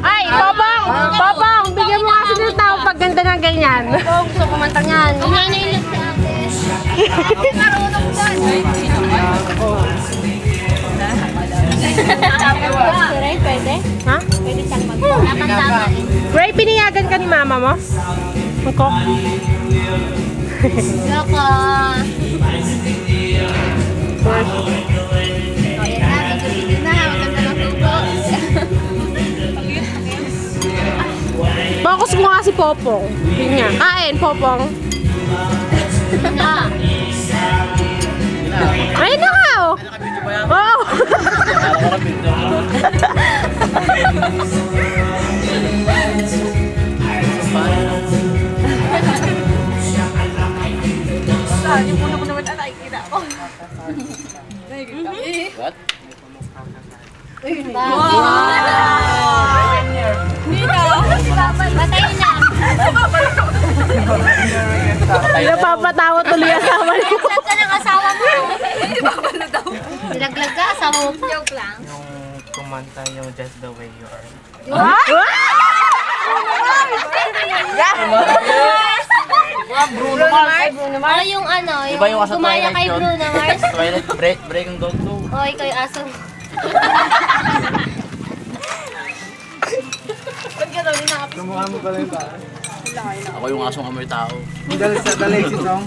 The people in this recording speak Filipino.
Ay, Popong! Popong! Bigyan mo kasi ng tao pag ganda ng ganyan. Popong, gusto kumanta niyan. Kumain na ilang sa ate. Marunong dyan. Pwede? Ha? Pwede siyang mag-tama. Ray, piniyagan ka ni mama mo? Ako. Loko. O, yan na. Medyo video na. Maganda ng tubo. Focus mo nga si Popong. Yun nga. Kain, Popong. Na. Ayun na nga, oh. Oo. Yung una mo naman na nakikita ko. What? Patay na. Napapatawa tuloy ang asawa niyo. Nilaglag ka ng asawa mo. Nilaglag ka, asawa mo pa. Joke lang. Yung kumanta yung Just the Way You Are. Bruno Mars. Oh, yung ano, yung, Iba yung asa gumaya Twilight kay yun. Bruno Mars. Twilight Breaking Dog 2. Oh, ikaw yung aso. Ako yung asong amoy tao. Dalay si Song.